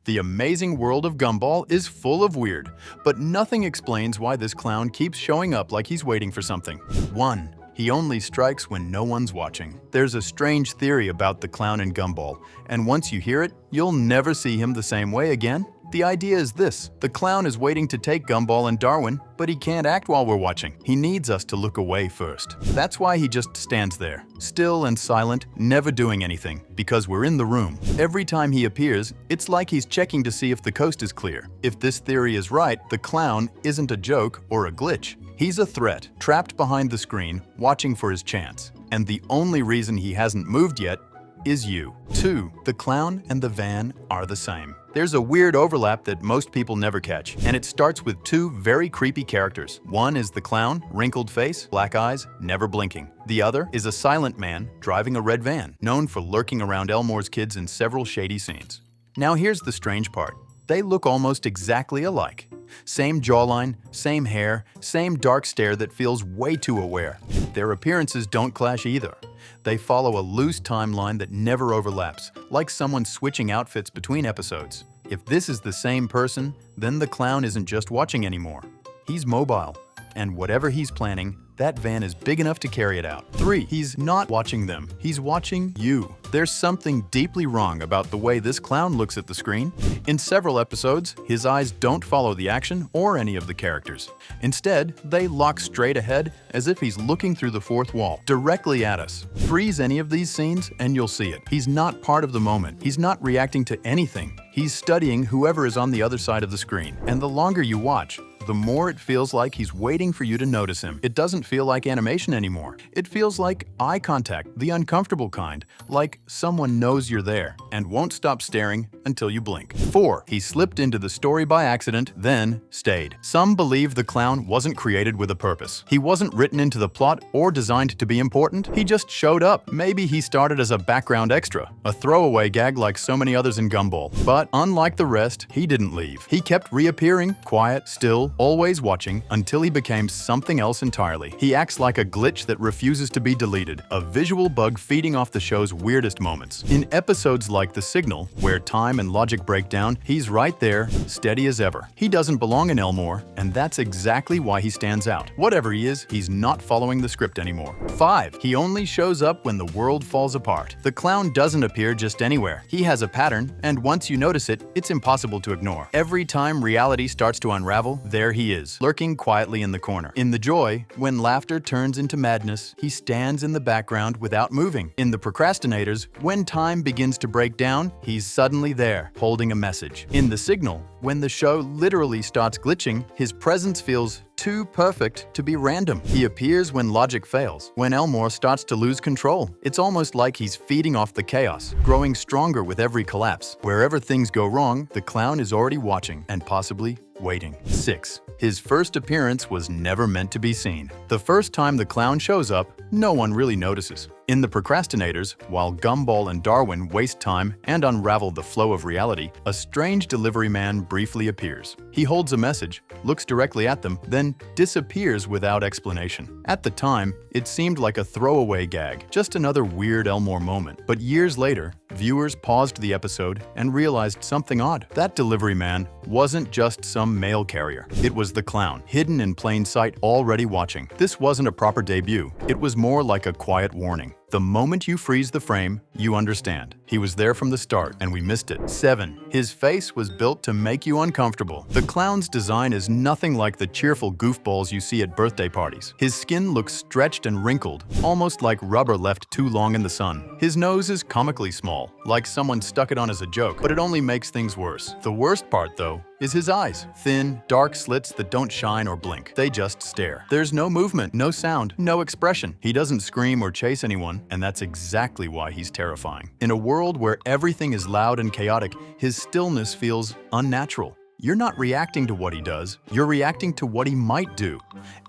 The amazing world of Gumball is full of weird, but nothing explains why this clown keeps showing up like he's waiting for something. 1. He only strikes when no one's watching. There's a strange theory about the clown in Gumball, and once you hear it, you'll never see him the same way again. The idea is this: the clown is waiting to take Gumball and Darwin, but he can't act while we're watching. He needs us to look away first. That's why he just stands there, still and silent, never doing anything, because we're in the room. Every time he appears, it's like he's checking to see if the coast is clear. If this theory is right, the clown isn't a joke or a glitch. He's a threat, trapped behind the screen, watching for his chance. And the only reason he hasn't moved yet is you. 2. The clown and the van are the same. There's a weird overlap that most people never catch, and it starts with 2 very creepy characters. One is the clown, wrinkled face, black eyes, never blinking. The other is a silent man driving a red van, known for lurking around Elmore's kids in several shady scenes. Now here's the strange part. They look almost exactly alike. Same jawline, same hair, same dark stare that feels way too aware. Their appearances don't clash either. They follow a loose timeline that never overlaps, like someone switching outfits between episodes. If this is the same person, then the clown isn't just watching anymore. He's mobile, and whatever he's planning, that van is big enough to carry it out. 3. He's not watching them. He's watching you. There's something deeply wrong about the way this clown looks at the screen. In several episodes, his eyes don't follow the action or any of the characters. Instead, they lock straight ahead as if he's looking through the fourth wall, directly at us. Freeze any of these scenes and you'll see it. He's not part of the moment. He's not reacting to anything. He's studying whoever is on the other side of the screen. And the longer you watch, the more it feels like he's waiting for you to notice him. It doesn't feel like animation anymore. It feels like eye contact, the uncomfortable kind, like someone knows you're there and won't stop staring until you blink. 4. He slipped into the story by accident, then stayed. Some believe the clown wasn't created with a purpose. He wasn't written into the plot or designed to be important. He just showed up. Maybe he started as a background extra, a throwaway gag like so many others in Gumball. But unlike the rest, he didn't leave. He kept reappearing, quiet, still, always watching, until he became something else entirely. He acts like a glitch that refuses to be deleted, a visual bug feeding off the show's weirdest moments. In episodes like The Signal, where time and logic break down, he's right there, steady as ever. He doesn't belong in Elmore, and that's exactly why he stands out. Whatever he is, he's not following the script anymore. 5. He only shows up when the world falls apart. The clown doesn't appear just anywhere. He has a pattern, and once you notice it, it's impossible to ignore. Every time reality starts to unravel, there he is, lurking quietly in the corner. In The Joy, when laughter turns into madness, he stands in the background without moving. In The Procrastinators, when time begins to break down, he's suddenly there, holding a message. In The Signal, when the show literally starts glitching, his presence feels too perfect to be random. He appears when logic fails, when Elmore starts to lose control. It's almost like he's feeding off the chaos, growing stronger with every collapse. Wherever things go wrong, the clown is already watching and possibly waiting. 6. His first appearance was never meant to be seen. The first time the clown shows up, no one really notices. In The Procrastinators, while Gumball and Darwin waste time and unravel the flow of reality, a strange delivery man briefly appears. He holds a message, looks directly at them, then disappears without explanation. At the time, it seemed like a throwaway gag, just another weird Elmore moment. But years later, viewers paused the episode and realized something odd. That delivery man wasn't just some mail carrier. It was the clown, hidden in plain sight, already watching. This wasn't a proper debut. It was more like a quiet warning. The moment you freeze the frame, you understand. He was there from the start, and we missed it. 7. His face was built to make you uncomfortable. The clown's design is nothing like the cheerful goofballs you see at birthday parties. His skin looks stretched and wrinkled, almost like rubber left too long in the sun. His nose is comically small, like someone stuck it on as a joke, but it only makes things worse. The worst part, though, is his eyes. Thin, dark slits that don't shine or blink. They just stare. There's no movement, no sound, no expression. He doesn't scream or chase anyone, and that's exactly why he's terrifying. In a world where everything is loud and chaotic, his stillness feels unnatural. You're not reacting to what he does, you're reacting to what he might do,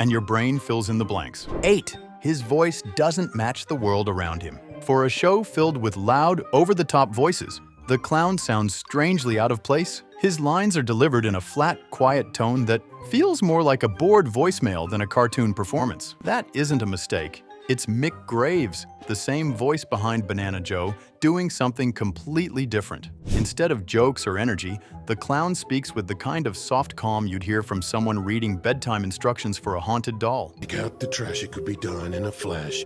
and your brain fills in the blanks. 8. His voice doesn't match the world around him. For a show filled with loud, over-the-top voices, the clown sounds strangely out of place. His lines are delivered in a flat, quiet tone that feels more like a bored voicemail than a cartoon performance. That isn't a mistake. It's Mick Graves, the same voice behind Banana Joe, doing something completely different. Instead of jokes or energy, the clown speaks with the kind of soft calm you'd hear from someone reading bedtime instructions for a haunted doll. Take out the trash, it could be done in a flash.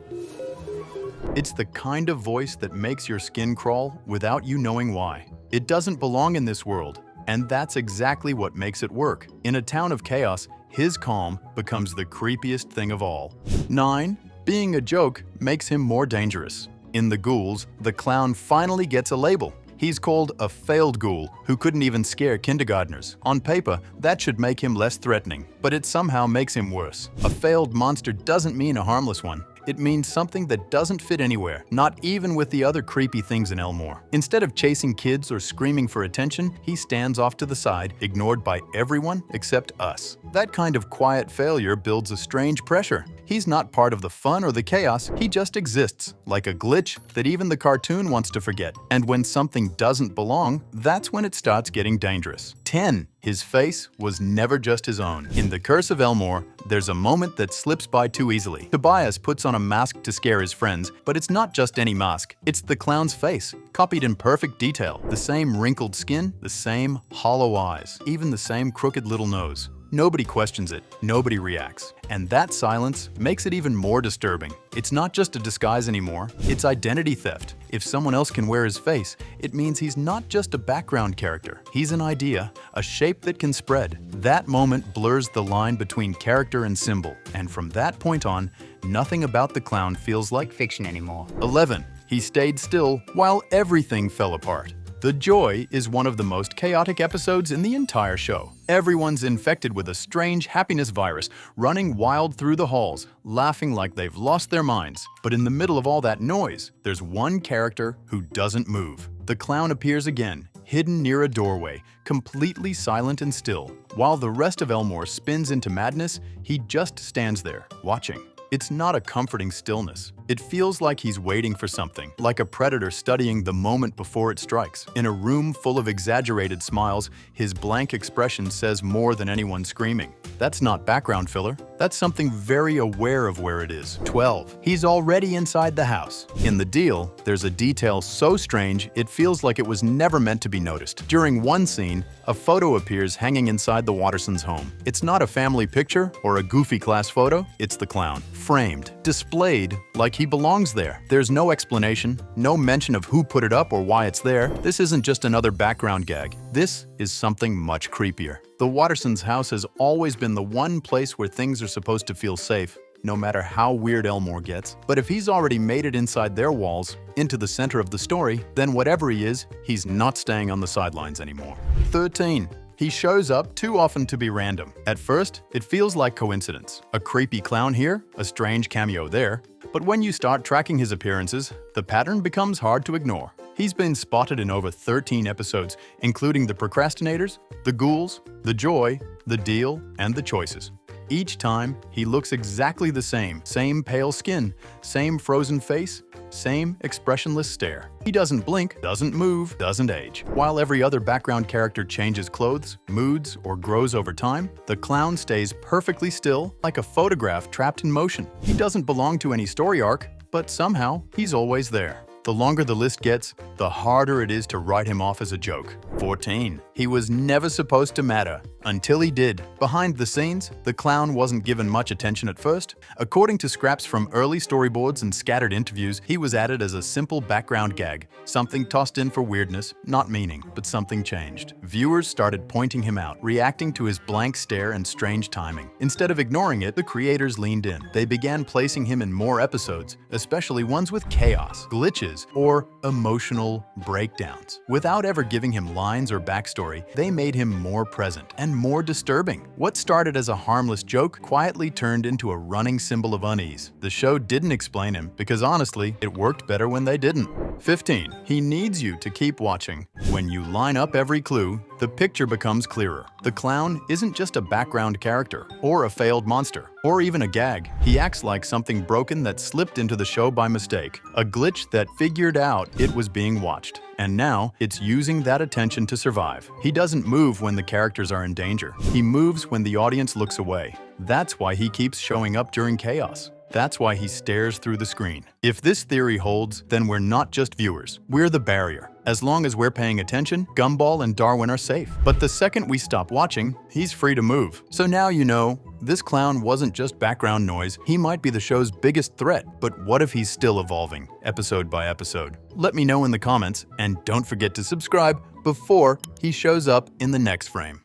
It's the kind of voice that makes your skin crawl without you knowing why. It doesn't belong in this world, and that's exactly what makes it work. In a town of chaos, his calm becomes the creepiest thing of all. 9. Being a joke makes him more dangerous. In The Ghouls, the clown finally gets a label. He's called a failed ghoul who couldn't even scare kindergartners. On paper, that should make him less threatening, but it somehow makes him worse. A failed monster doesn't mean a harmless one. It means something that doesn't fit anywhere, not even with the other creepy things in Elmore. Instead of chasing kids or screaming for attention, he stands off to the side, ignored by everyone except us. That kind of quiet failure builds a strange pressure. He's not part of the fun or the chaos, he just exists, like a glitch that even the cartoon wants to forget. And when something doesn't belong, that's when it starts getting dangerous. 10. His face was never just his own. In The Curse of Elmore, there's a moment that slips by too easily. Tobias puts on a mask to scare his friends, but it's not just any mask. It's the clown's face, copied in perfect detail. The same wrinkled skin, the same hollow eyes, even the same crooked little nose. Nobody questions it, nobody reacts. And that silence makes it even more disturbing. It's not just a disguise anymore, it's identity theft. If someone else can wear his face, it means he's not just a background character. He's an idea, a shape that can spread. That moment blurs the line between character and symbol, and from that point on, nothing about the clown feels like fiction anymore. 11. He stayed still while everything fell apart. The Joy is one of the most chaotic episodes in the entire show. Everyone's infected with a strange happiness virus, running wild through the halls, laughing like they've lost their minds. But in the middle of all that noise, there's one character who doesn't move. The clown appears again, hidden near a doorway, completely silent and still. While the rest of Elmore spins into madness, he just stands there, watching. It's not a comforting stillness. It feels like he's waiting for something, like a predator studying the moment before it strikes. In a room full of exaggerated smiles, his blank expression says more than anyone screaming. That's not background filler. That's something very aware of where it is. 12. He's already inside the house. In The Deal, there's a detail so strange it feels like it was never meant to be noticed. During one scene, a photo appears hanging inside the Wattersons' home. It's not a family picture or a goofy class photo, it's the clown. Framed, displayed like he belongs there. There's no explanation, no mention of who put it up or why it's there. This isn't just another background gag. This is something much creepier. The Wattersons' house has always been the one place where things are supposed to feel safe, no matter how weird Elmore gets. But if he's already made it inside their walls, into the center of the story, then whatever he is, he's not staying on the sidelines anymore. 13. He shows up too often to be random. At first, it feels like coincidence. A creepy clown here, a strange cameo there. But when you start tracking his appearances, the pattern becomes hard to ignore. He's been spotted in over 13 episodes, including The Procrastinators, The Ghouls, The Joy, The Deal, and The Choices. Each time, he looks exactly the same pale skin, same frozen face, same expressionless stare. He doesn't blink, doesn't move, doesn't age. While every other background character changes clothes, moods, or grows over time, the clown stays perfectly still, like a photograph trapped in motion. He doesn't belong to any story arc, but somehow he's always there. The longer the list gets, the harder it is to write him off as a joke. 14. He was never supposed to matter, until he did. Behind the scenes, the clown wasn't given much attention at first. According to scraps from early storyboards and scattered interviews, he was added as a simple background gag, something tossed in for weirdness, not meaning, but something changed. Viewers started pointing him out, reacting to his blank stare and strange timing. Instead of ignoring it, the creators leaned in. They began placing him in more episodes, especially ones with chaos, glitches, or emotional breakdowns. Without ever giving him lines or backstory, they made him more present and more disturbing. What started as a harmless joke quietly turned into a running symbol of unease. The show didn't explain him because honestly, it worked better when they didn't. 15. He needs you to keep watching. When you line up every clue, the picture becomes clearer. The clown isn't just a background character, or a failed monster, or even a gag. He acts like something broken that slipped into the show by mistake, a glitch that figured out it was being watched. And now, it's using that attention to survive. He doesn't move when the characters are in danger. He moves when the audience looks away. That's why he keeps showing up during chaos. That's why he stares through the screen. If this theory holds, then we're not just viewers. We're the barrier. As long as we're paying attention, Gumball and Darwin are safe. But the second we stop watching, he's free to move. So now you know, this clown wasn't just background noise. He might be the show's biggest threat. But what if he's still evolving, episode by episode? Let me know in the comments, and don't forget to subscribe before he shows up in the next frame.